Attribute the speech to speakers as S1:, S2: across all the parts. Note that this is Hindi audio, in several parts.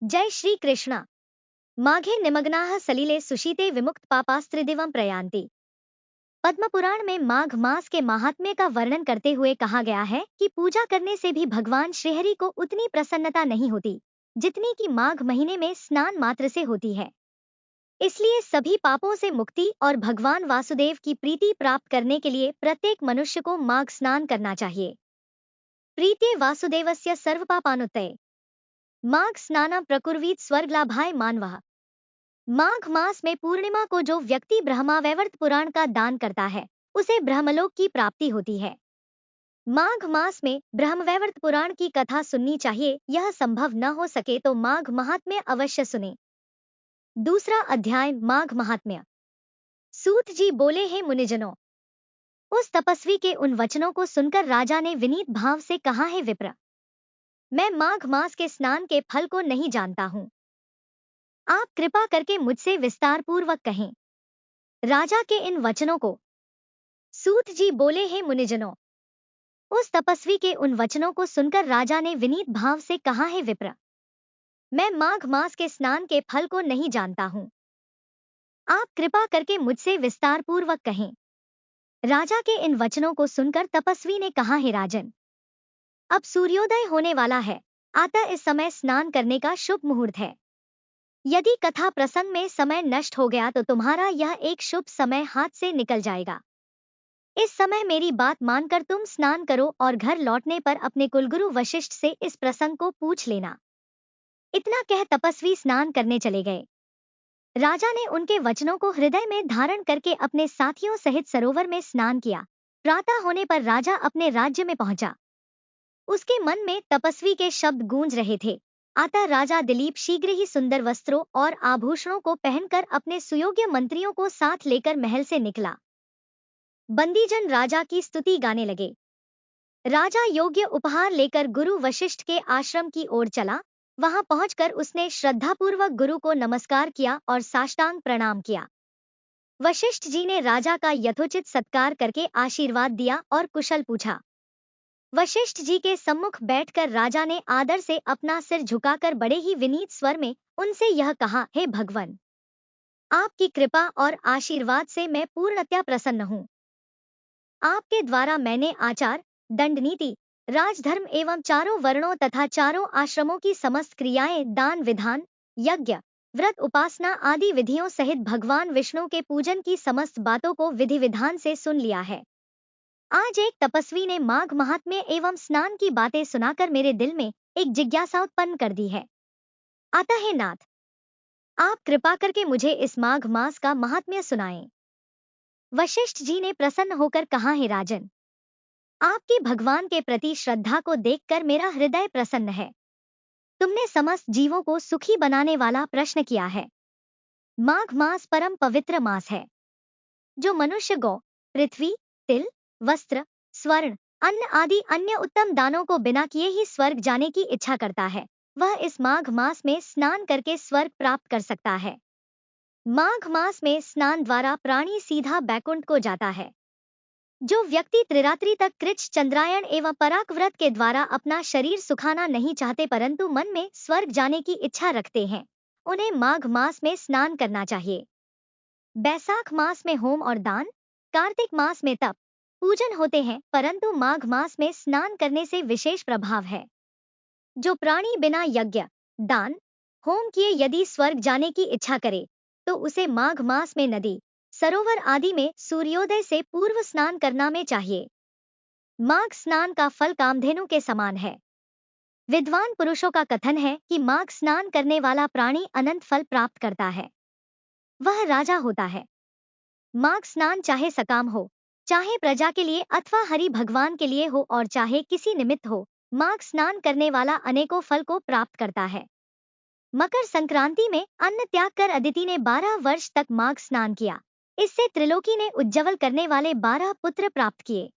S1: जय श्री कृष्ण। माघे निमग्नाः सलिले सुशीते विमुक्त पापास्त्रिदिवं प्रयान्ति। पद्म पुराण में माघ मास के महात्म्य का वर्णन करते हुए कहा गया है कि पूजा करने से भी भगवान श्रीहरि को उतनी प्रसन्नता नहीं होती जितनी कि माघ महीने में स्नान मात्र से होती है। इसलिए सभी पापों से मुक्ति और भगवान वासुदेव की प्रीति प्राप्त करने के लिए प्रत्येक मनुष्य को माघ स्नान करना चाहिए। प्रीत्ये वासुदेवस्य सर्वपापानुत्तये माघ स्नाना प्रकुर्वीत स्वर्गलाभाय मानवः। माघ मास में पूर्णिमा को जो व्यक्ति ब्रह्मावैवर्त पुराण का दान करता है उसे ब्रह्मलोक की प्राप्ति होती है। माघ मास में ब्रह्मवैवर्त पुराण की कथा सुननी चाहिए। यह संभव न हो सके तो माघ महात्म्य अवश्य सुने। दूसरा अध्याय माघ महात्म्य। सूत जी बोले, हे मुनिजनों, उस तपस्वी के उन वचनों को सुनकर राजा ने विनीत भाव से कहा, हे विप्र, मैं माघ मास के स्नान के फल को नहीं जानता हूं। आप कृपा करके मुझसे विस्तार पूर्वक कहें। राजा के इन वचनों को सूत जी बोले, हे मुनिजनों, उस तपस्वी के उन वचनों को सुनकर राजा ने विनीत भाव से कहा, हे विप्र, मैं माघ मास के स्नान के फल को नहीं जानता हूं। आप कृपा करके मुझसे विस्तार पूर्वक कहें। राजा के इन वचनों को सुनकर तपस्वी ने कहा, हे राजन, अब सूर्योदय होने वाला है, अतः इस समय स्नान करने का शुभ मुहूर्त है। यदि कथा प्रसंग में समय नष्ट हो गया तो तुम्हारा यह एक शुभ समय हाथ से निकल जाएगा। इस समय मेरी बात मानकर तुम स्नान करो और घर लौटने पर अपने कुलगुरु वशिष्ठ से इस प्रसंग को पूछ लेना। इतना कह तपस्वी स्नान करने चले गए। राजा ने उनके वचनों को हृदय में धारण करके अपने साथियों सहित सरोवर में स्नान किया। प्रातः होने पर राजा अपने राज्य में पहुंचा। उसके मन में तपस्वी के शब्द गूंज रहे थे। अतः राजा दिलीप शीघ्र ही सुंदर वस्त्रों और आभूषणों को पहनकर अपने सुयोग्य मंत्रियों को साथ लेकर महल से निकला। बंदीजन राजा की स्तुति गाने लगे। राजा योग्य उपहार लेकर गुरु वशिष्ठ के आश्रम की ओर चला। वहां पहुंचकर उसने श्रद्धापूर्वक गुरु को नमस्कार किया और साष्टांग प्रणाम किया। वशिष्ठ जी ने राजा का यथोचित सत्कार करके आशीर्वाद दिया और कुशल पूछा। वशिष्ठ जी के सम्मुख बैठकर राजा ने आदर से अपना सिर झुकाकर बड़े ही विनीत स्वर में उनसे यह कहा, हे भगवन, आपकी कृपा और आशीर्वाद से मैं पूर्णतया प्रसन्न हूँ। आपके द्वारा मैंने आचार, दंडनीति, राजधर्म एवं चारों वर्णों तथा चारों आश्रमों की समस्त क्रियाएं, दान विधान, यज्ञ, व्रत, उपासना आदि विधियों सहित भगवान विष्णु के पूजन की समस्त बातों को विधि विधान से सुन लिया है। आज एक तपस्वी ने माघ महात्म्य एवं स्नान की बातें सुनाकर मेरे दिल में एक जिज्ञासा उत्पन्न कर दी है। अतः हे नाथ, आप कृपा करके मुझे इस माघ मास का महात्म्य सुनाएं। वशिष्ठ जी ने प्रसन्न होकर कहा, हे राजन, आपकी भगवान के प्रति श्रद्धा को देखकर मेरा हृदय प्रसन्न है। तुमने समस्त जीवों को सुखी बनाने वाला प्रश्न किया है। माघ मास परम पवित्र मास है। जो मनुष्य गौ, पृथ्वी, तिल, वस्त्र, स्वर्ण, अन्न आदि अन्य उत्तम दानों को बिना किए ही स्वर्ग जाने की इच्छा करता है, वह इस माघ मास में स्नान करके स्वर्ग प्राप्त कर सकता है। माघ मास में स्नान द्वारा प्राणी सीधा बैकुंठ को जाता है। जो व्यक्ति त्रिरात्रि तक कृच्छ, चंद्रायण एवं पराग व्रत के द्वारा अपना शरीर सुखाना नहीं चाहते परंतु मन में स्वर्ग जाने की इच्छा रखते हैं, उन्हें माघ मास में स्नान करना चाहिए। बैसाख मास में होम और दान, कार्तिक मास में तप, पूजन होते हैं, परंतु माघ मास में स्नान करने से विशेष प्रभाव है। जो प्राणी बिना यज्ञ, दान, होम किए यदि स्वर्ग जाने की इच्छा करे तो उसे माघ मास में नदी, सरोवर आदि में सूर्योदय से पूर्व स्नान करना में चाहिए। माघ स्नान का फल कामधेनु के समान है। विद्वान पुरुषों का कथन है कि माघ स्नान करने वाला प्राणी अनंत फल प्राप्त करता है, वह राजा होता है। माघ स्नान चाहे सकाम हो, चाहे प्रजा के लिए अथवा हरि भगवान के लिए हो और चाहे किसी निमित्त हो, माघ स्नान करने वाला अनेकों फल को प्राप्त करता है। मकर संक्रांति में अन्न त्याग कर अदिति ने 12 वर्ष तक माघ स्नान किया। इससे त्रिलोकी ने उज्ज्वल करने वाले 12 पुत्र प्राप्त किए।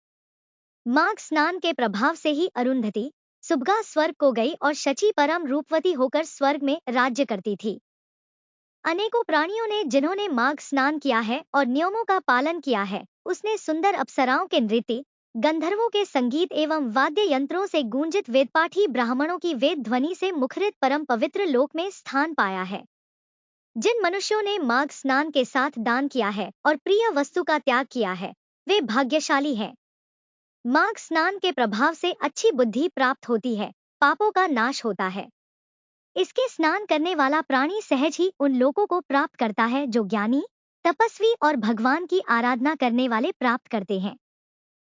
S1: माघ स्नान के प्रभाव से ही अरुंधति, सुभगा स्वर्ग को गई और शची परम रूपवती होकर स्वर्ग में राज्य करती थी। अनेकों प्राणियों ने जिन्होंने माघ स्नान किया है और नियमों का पालन किया है, उसने सुंदर अप्सराओं के नृत्य, गंधर्वों के संगीत एवं वाद्य यंत्रों से गूंजित वेदपाठी ब्राह्मणों की वेद ध्वनि से मुखरित परम पवित्र लोक में स्थान पाया है। जिन मनुष्यों ने माघ स्नान के साथ दान किया है और प्रिय वस्तु का त्याग किया है, वे भाग्यशाली हैं। माघ स्नान के प्रभाव से अच्छी बुद्धि प्राप्त होती है, पापों का नाश होता है। इसके स्नान करने वाला प्राणी सहज ही उन लोगों को प्राप्त करता है जो ज्ञानी, तपस्वी और भगवान की आराधना करने वाले प्राप्त करते हैं।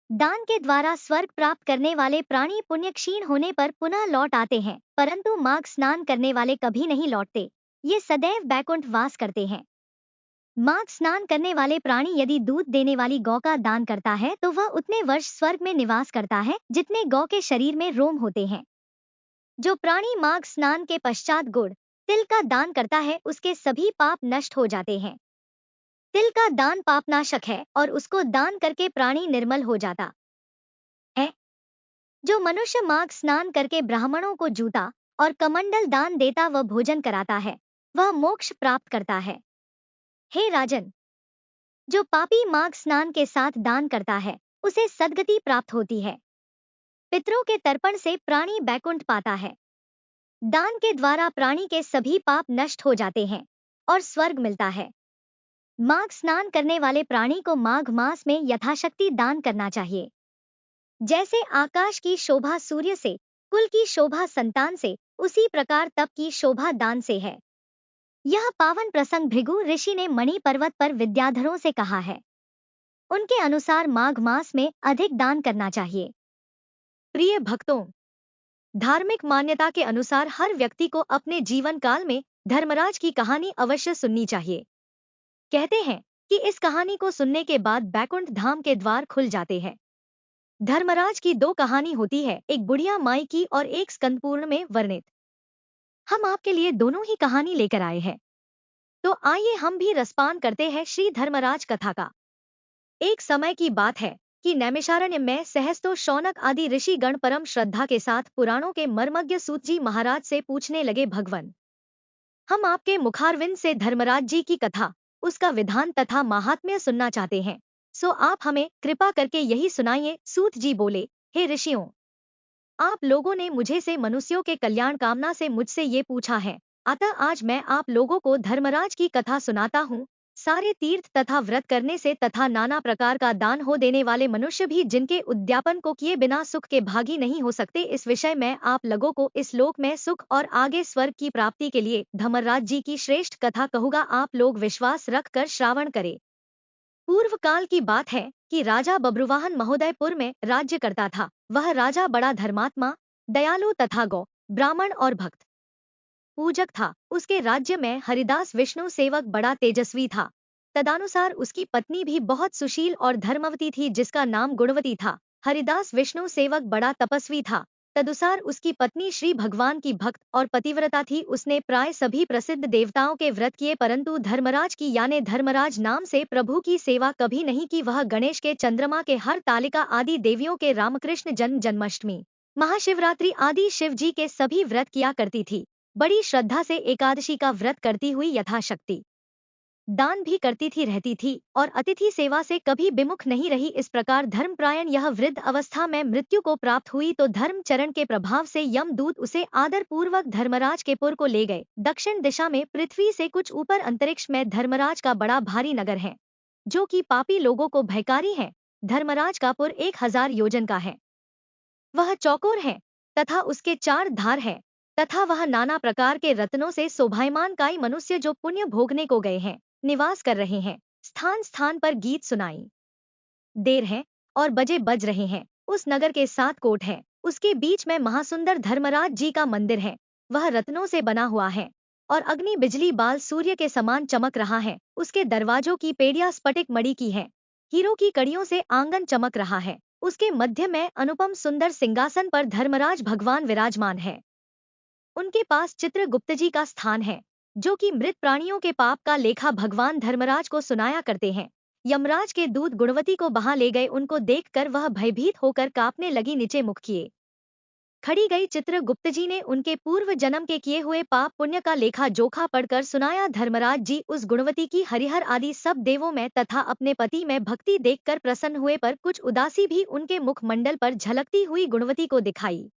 S1: दान के द्वारा स्वर्ग प्राप्त करने वाले प्राणी पुण्य क्षीण होने पर पुनः लौट आते हैं, परंतु माघ स्नान करने वाले कभी नहीं लौटते। ये सदैव बैकुंठ वास करते हैं। माघ स्नान करने वाले प्राणी यदि दूध देने वाली गौ का दान करता है तो वह उतने वर्ष स्वर्ग में निवास करता है जितने गौ के शरीर में रोम होते हैं। जो प्राणी माघ स्नान के पश्चात गुड़, तिल का दान करता है उसके सभी पाप नष्ट हो जाते हैं। तिल का दान पापनाशक है और उसको दान करके प्राणी निर्मल हो जाता है। जो मनुष्य माघ स्नान करके ब्राह्मणों को जूता और कमंडल दान देता व भोजन कराता है, वह मोक्ष प्राप्त करता है। हे राजन, जो पापी माघ स्नान के साथ दान करता है उसे सद्गति प्राप्त होती है। पितरों के तर्पण से प्राणी बैकुंठ पाता है। दान के द्वारा प्राणी के सभी पाप नष्ट हो जाते हैं और स्वर्ग मिलता है। माघ स्नान करने वाले प्राणी को माघ मास में यथाशक्ति दान करना चाहिए। जैसे आकाश की शोभा सूर्य से, कुल की शोभा संतान से, उसी प्रकार तप की शोभा दान से है। यह पावन प्रसंग भृगु ऋषि ने मणि पर्वत पर विद्याधरों से कहा है। उनके अनुसार माघ मास में अधिक दान करना चाहिए। प्रिय भक्तों, धार्मिक मान्यता के अनुसार हर व्यक्ति को अपने जीवन काल में धर्मराज की कहानी अवश्य सुननी चाहिए। कहते हैं कि इस कहानी को सुनने के बाद बैकुंठ धाम के द्वार खुल जाते हैं। धर्मराज की दो कहानी होती है, एक बुढ़िया माई की और एक स्कंदपूर्ण में वर्णित। हम आपके लिए दोनों ही कहानी लेकर आए हैं, तो आइए हम भी रसपान करते हैं श्री धर्मराज कथा का। एक समय की बात है कि नैमिषारण्य में सहस्तो शौनक आदि ऋषि गण परम श्रद्धा के साथ पुराणों के मर्मज्ञ सूत जी महाराज से पूछने लगे, भगवन, हम आपके मुखारविंद से धर्मराज जी की कथा, उसका विधान तथा महात्म्य सुनना चाहते हैं, सो आप हमें कृपा करके यही सुनाइए। सूत जी बोले, हे ऋषियों, आप लोगों ने मुझे से मनुष्यों के कल्याण कामना से मुझसे ये पूछा है, अतः आज मैं आप लोगों को धर्मराज की कथा सुनाता हूँ। सारे तीर्थ तथा व्रत करने से तथा नाना प्रकार का दान हो देने वाले मनुष्य भी जिनके उद्यापन को किए बिना सुख के भागी नहीं हो सकते, इस विषय में आप लोगों को इस लोक में सुख और आगे स्वर्ग की प्राप्ति के लिए धर्मराज जी की श्रेष्ठ कथा कहूँगा। आप लोग विश्वास रख कर श्रावण करें। पूर्व काल की बात है कि राजा बब्रुवाहन महोदयपुर में राज्य करता था। वह राजा बड़ा धर्मात्मा, दयालु तथा गौ, ब्राह्मण और भक्त पूजक था। उसके राज्य में हरिदास विष्णु सेवक बड़ा तेजस्वी था। तदानुसार उसकी पत्नी भी बहुत सुशील और धर्मवती थी, जिसका नाम गुणवती था। हरिदास विष्णु सेवक बड़ा तपस्वी था। तदुसार उसकी पत्नी श्री भगवान की भक्त और पतिव्रता थी। उसने प्राय सभी प्रसिद्ध देवताओं के व्रत किए, परंतु धर्मराज की यानी धर्मराज नाम से प्रभु की सेवा कभी नहीं की। वह गणेश के, चंद्रमा के, हर तालिका आदि देवियों के, रामकृष्ण जन्माष्टमी, महाशिवरात्रि आदि शिव जी के सभी व्रत किया करती थी। बड़ी श्रद्धा से एकादशी का व्रत करती हुई यथाशक्ति दान भी करती थी रहती थी और अतिथि सेवा से कभी विमुख नहीं रही। इस प्रकार धर्मप्रायण यह वृद्ध अवस्था में मृत्यु को प्राप्त हुई तो धर्म चरण के प्रभाव से यमदूत उसे आदर पूर्वक धर्मराज के पुर को ले गए। दक्षिण दिशा में पृथ्वी से कुछ ऊपर अंतरिक्ष में धर्मराज का बड़ा भारी नगर है, जो कि पापी लोगों को भयकारी है। धर्मराज का पुर 1000 योजन का है। वह चौकोर है तथा उसके 4 धार है तथा वह नाना प्रकार के रत्नों से शोभायमान काई मनुष्य जो पुण्य भोगने को गए हैं निवास कर रहे हैं। स्थान स्थान पर गीत सुनाई देर है और बजे बज रहे हैं। उस नगर के 7 कोट हैं। उसके बीच में महासुंदर धर्मराज जी का मंदिर है। वह रत्नों से बना हुआ है और अग्नि बिजली बाल सूर्य के समान चमक रहा है। उसके दरवाजों की पेड़ियां स्फटिक मणि की है। हीरों की कड़ियों से आंगन चमक रहा है। उसके मध्य में अनुपम सुंदर सिंहासन पर धर्मराज भगवान विराजमान है। उनके पास चित्रगुप्त जी का स्थान है, जो कि मृत प्राणियों के पाप का लेखा भगवान धर्मराज को सुनाया करते हैं। यमराज के दूत गुणवती को बहा ले गए। उनको देखकर वह भयभीत होकर कांपने लगी, नीचे मुख किए खड़ी गई चित्रगुप्त जी ने उनके पूर्व जन्म के किए हुए पाप पुण्य का लेखा जोखा पढ़कर सुनाया। धर्मराज जी उस गुणवती की हरिहर आदि सब देवों में तथा अपने पति में भक्ति देखकर प्रसन्न हुए, पर कुछ उदासी भी उनके मुखमंडल पर झलकती हुई गुणवती को दिखाई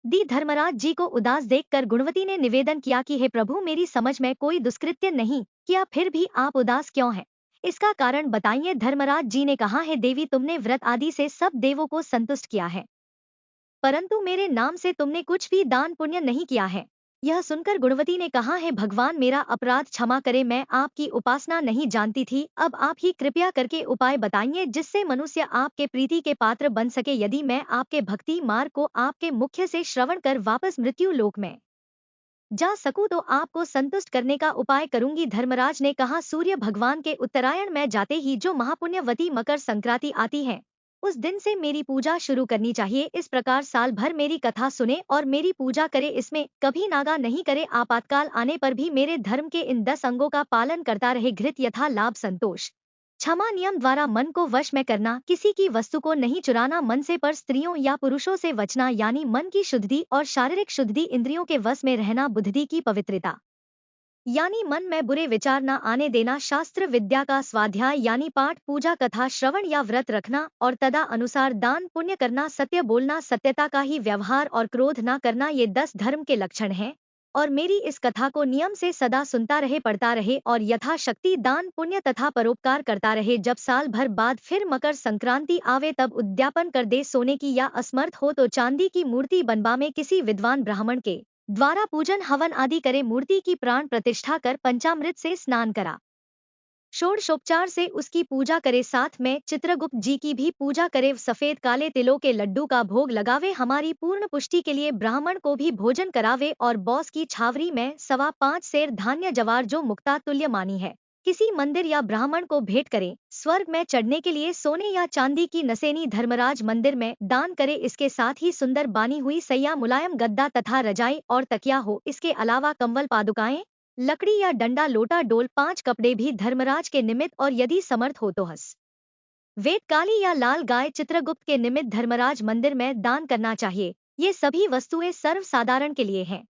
S1: दी। धर्मराज जी को उदास देखकर गुणवती ने निवेदन किया कि हे प्रभु, मेरी समझ में कोई दुष्कृत्य नहीं किया, फिर भी आप उदास क्यों हैं? इसका कारण बताइए। धर्मराज जी ने कहा, हे देवी, तुमने व्रत आदि से सब देवों को संतुष्ट किया है, परंतु मेरे नाम से तुमने कुछ भी दान पुण्य नहीं किया है। यह सुनकर गुणवती ने कहा, है भगवान, मेरा अपराध क्षमा करे, मैं आपकी उपासना नहीं जानती थी। अब आप ही कृपया करके उपाय बताइए जिससे मनुष्य आपके प्रीति के पात्र बन सके। यदि मैं आपके भक्ति मार्ग को आपके मुख्य से श्रवण कर वापस मृत्यु लोक में जा सकूं तो आपको संतुष्ट करने का उपाय करूंगी। धर्मराज ने कहा, सूर्य भगवान के उत्तरायण में जाते ही जो महापुण्यवती मकर संक्रांति आती है, उस दिन से मेरी पूजा शुरू करनी चाहिए। इस प्रकार साल भर मेरी कथा सुने और मेरी पूजा करे, इसमें कभी नागा नहीं करे। आपातकाल आने पर भी मेरे धर्म के इन 10 अंगों का पालन करता रहे। घृत यथा लाभ संतोष क्षमा नियम द्वारा मन को वश में करना, किसी की वस्तु को नहीं चुराना, मन से पर स्त्रियों या पुरुषों से बचना यानी मन की शुद्धि और शारीरिक शुद्धि, इंद्रियों के वश में रहना, बुद्धि की पवित्रता यानी मन में बुरे विचार न आने देना, शास्त्र विद्या का स्वाध्याय यानी पाठ पूजा कथा श्रवण या व्रत रखना और तदा अनुसार दान पुण्य करना, सत्य बोलना, सत्यता का ही व्यवहार और क्रोध न करना, ये 10 धर्म के लक्षण हैं। और मेरी इस कथा को नियम से सदा सुनता रहे, पढ़ता रहे और यथाशक्ति दान पुण्य तथा परोपकार करता रहे। जब साल भर बाद फिर मकर संक्रांति आवे तब उद्यापन कर दे। सोने की या असमर्थ हो तो चांदी की मूर्ति बनवा में किसी विद्वान ब्राह्मण के द्वारा पूजन हवन आदि करे। मूर्ति की प्राण प्रतिष्ठा कर पंचामृत से स्नान करा, षोडशोपचार से उसकी पूजा करे, साथ में चित्रगुप्त जी की भी पूजा करे। सफेद काले तिलों के लड्डू का भोग लगावे, हमारी पूर्ण पुष्टि के लिए ब्राह्मण को भी भोजन करावे और बौस की छावरी में 5.25 सेर धान्य जवार जो मुक्ता तुल्य मानी है, किसी मंदिर या ब्राह्मण को भेंट करे। स्वर्ग में चढ़ने के लिए सोने या चांदी की नसेनी धर्मराज मंदिर में दान करे। इसके साथ ही सुंदर बानी हुई सैया, मुलायम गद्दा तथा रजाई और तकिया हो। इसके अलावा कंवल, पादुकाएं, लकड़ी या डंडा, लोटा, डोल, 5 कपड़े भी धर्मराज के निमित्त और यदि समर्थ हो तो हंस वेद काली या लाल गाय चित्रगुप्त के निमित्त धर्मराज मंदिर में दान करना चाहिए। ये सभी वस्तुएं सर्वसाधारण के लिए हैं,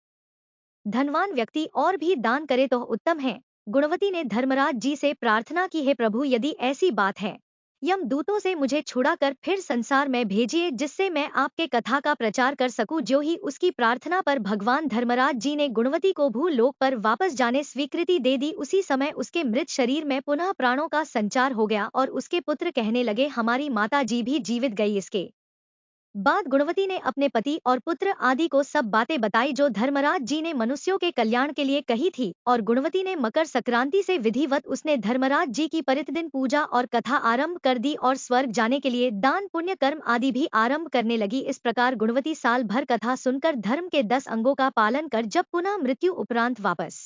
S1: धनवान व्यक्ति और भी दान करे तो उत्तम है। गुणवती ने धर्मराज जी से प्रार्थना की, हे प्रभु, यदि ऐसी बात है, यमदूतों से मुझे छुड़ा कर फिर संसार में भेजिए जिससे मैं आपके कथा का प्रचार कर सकूं। जो ही उसकी प्रार्थना पर भगवान धर्मराज जी ने गुणवती को भूलोक पर वापस जाने स्वीकृति दे दी। उसी समय उसके मृत शरीर में पुनः प्राणों का संचार हो गया और उसके पुत्र कहने लगे, हमारी माता जी भी जीवित गई। इसके बाद गुणवती ने अपने पति और पुत्र आदि को सब बातें बताई जो धर्मराज जी ने मनुष्यों के कल्याण के लिए कही थी। और गुणवती ने मकर संक्रांति से विधिवत उसने धर्मराज जी की प्रतिदिन पूजा और कथा आरंभ कर दी और स्वर्ग जाने के लिए दान पुण्य कर्म आदि भी आरंभ करने लगी। इस प्रकार गुणवती साल भर कथा सुनकर धर्म के 10 अंगों का पालन कर जब पुनः मृत्यु उपरांत वापस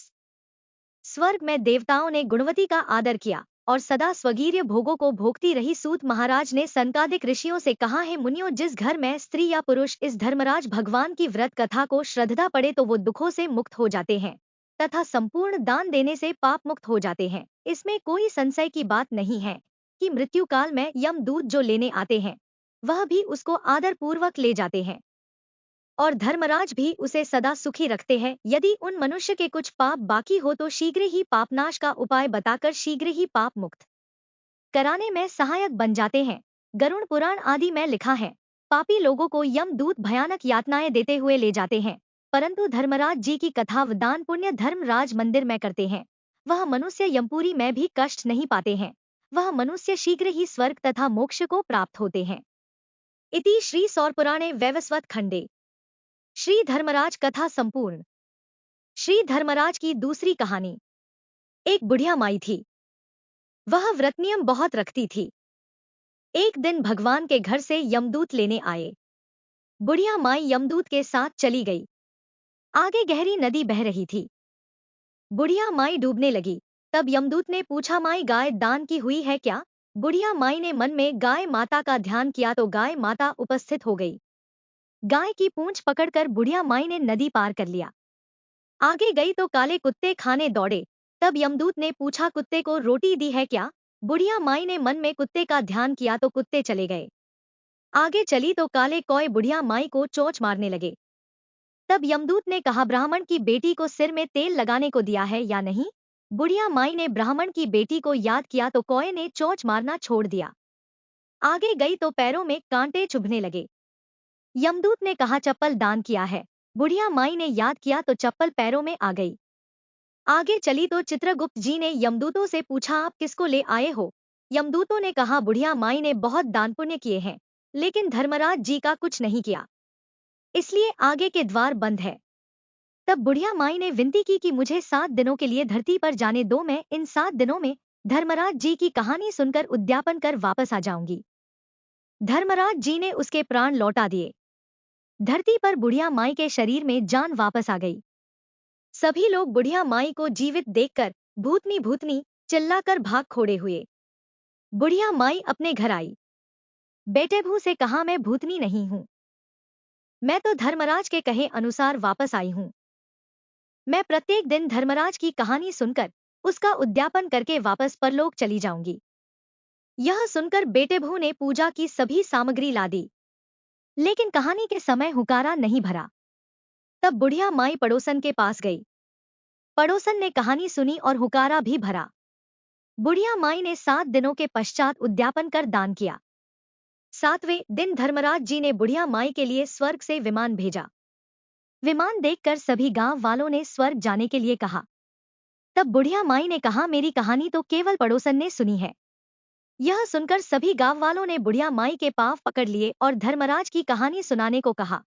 S1: स्वर्ग में देवताओं ने गुणवती का आदर किया और सदा स्वगीर्य भोगों को भोगती रही। सूत महाराज ने सनकादिक ऋषियों से कहा, है मुनियों, जिस घर में स्त्री या पुरुष इस धर्मराज भगवान की व्रत कथा को श्रद्धा पड़े तो वो दुखों से मुक्त हो जाते हैं तथा संपूर्ण दान देने से पाप मुक्त हो जाते हैं। इसमें कोई संशय की बात नहीं है कि मृत्यु काल में यमदूत जो लेने आते हैं वह भी उसको आदर पूर्वक ले जाते हैं और धर्मराज भी उसे सदा सुखी रखते हैं। यदि उन मनुष्य के कुछ पाप बाकी हो तो शीघ्र ही पापनाश का उपाय बताकर शीघ्र ही पाप मुक्त कराने में सहायक बन जाते हैं। गरुड़ पुराण आदि में लिखा है, पापी लोगों को यमदूत भयानक यातनाएं देते हुए ले जाते हैं, परंतु धर्मराज जी की कथा व दान पुण्य धर्मराज मंदिर में करते हैं, वह मनुष्य यमपुरी में भी कष्ट नहीं पाते हैं, वह मनुष्य शीघ्र ही स्वर्ग तथा मोक्ष को प्राप्त होते हैं। इति श्री सौरपुराणे वैवस्वत खंडे श्री धर्मराज कथा संपूर्ण। श्री धर्मराज की दूसरी कहानी। एक बुढ़िया माई थी, वह व्रत नियम बहुत रखती थी। एक दिन भगवान के घर से यमदूत लेने आए। बुढ़िया माई यमदूत के साथ चली गई। आगे गहरी नदी बह रही थी। बुढ़िया माई डूबने लगी। तब यमदूत ने पूछा, माई, गाय दान की हुई है क्या? बुढ़िया माई ने मन में गाय माता का ध्यान किया तो गाय माता उपस्थित हो गई। गाय की पूंछ पकड़कर बुढ़िया माई ने नदी पार कर लिया। आगे गई तो काले कुत्ते खाने दौड़े। तब यमदूत ने पूछा, कुत्ते को रोटी दी है क्या? बुढ़िया माई ने मन में कुत्ते का ध्यान किया तो कुत्ते चले गए। आगे चली तो काले कौए बुढ़िया माई को चोंच मारने लगे। तब यमदूत ने कहा, ब्राह्मण की बेटी को सिर में तेल लगाने को दिया है या नहीं? बुढ़िया माई ने ब्राह्मण की बेटी को याद किया तो कौए ने चोंच मारना छोड़ दिया। आगे गई तो पैरों में कांटे चुभने लगे। यमदूत ने कहा, चप्पल दान किया है। बुढ़िया माई ने याद किया तो चप्पल पैरों में आ गई। आगे चली तो चित्रगुप्त जी ने यमदूतों से पूछा, आप किसको ले आए हो? यमदूतों ने कहा, बुढ़िया माई ने बहुत दान पुण्य किए हैं, लेकिन धर्मराज जी का कुछ नहीं किया, इसलिए आगे के द्वार बंद है। तब बुढ़िया माई ने विनती की कि मुझे 7 दिनों के लिए धरती पर जाने दो, मैं इन 7 दिनों में धर्मराज जी की कहानी सुनकर उद्यापन कर वापस आ जाऊंगी। धर्मराज जी ने उसके प्राण लौटा दिए। धरती पर बुढ़िया माई के शरीर में जान वापस आ गई। सभी लोग बुढ़िया माई को जीवित देखकर भूतनी भूतनी चिल्लाकर भाग खोड़े हुए। बुढ़िया माई अपने घर आई। बेटेभू से कहा, मैं भूतनी नहीं हूं, मैं तो धर्मराज के कहे अनुसार वापस आई हूं। मैं प्रत्येक दिन धर्मराज की कहानी सुनकर उसका उद्यापन करके वापस परलोक चली जाऊंगी। यह सुनकर बेटेभू ने पूजा की सभी सामग्री ला दी, लेकिन कहानी के समय हुकारा नहीं भरा। तब बुढ़िया माई पड़ोसन के पास गई। पड़ोसन ने कहानी सुनी और हुकारा भी भरा। बुढ़िया माई ने 7 दिनों के पश्चात उद्यापन कर दान किया। 7वें दिन धर्मराज जी ने बुढ़िया माई के लिए स्वर्ग से विमान भेजा। विमान देखकर सभी गांव वालों ने स्वर्ग जाने के लिए कहा। तब बुढ़िया माई ने कहा, मेरी कहानी तो केवल पड़ोसन ने सुनी है। यह सुनकर सभी गांव वालों ने बुढ़िया माई के पांव पकड़ लिए और धर्मराज की कहानी सुनाने को कहा।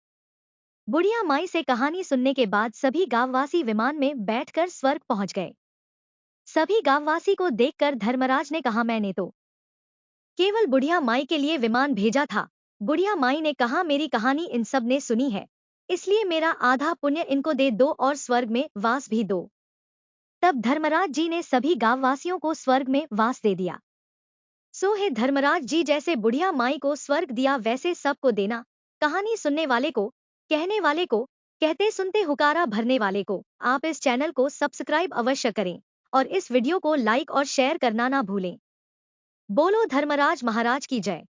S1: बुढ़िया माई से कहानी सुनने के बाद सभी गांववासी विमान में बैठकर स्वर्ग पहुंच गए। सभी गांववासी को देखकर धर्मराज ने कहा, मैंने तो केवल बुढ़िया माई के लिए विमान भेजा था। बुढ़िया माई ने कहा, मेरी कहानी इन सब ने सुनी है, इसलिए मेरा आधा पुण्य इनको दे दो और स्वर्ग में वास भी दो। तब धर्मराज जी ने सभी गांववासियों को स्वर्ग में वास दे दिया। सो है धर्मराज जी जैसे बुढ़िया माई को स्वर्ग दिया वैसे सबको देना। कहानी सुनने वाले को, कहने वाले को, कहते सुनते हुकारा भरने वाले को। आप इस चैनल को सब्सक्राइब अवश्य करें और इस वीडियो को लाइक और शेयर करना ना भूलें। बोलो धर्मराज महाराज की जय।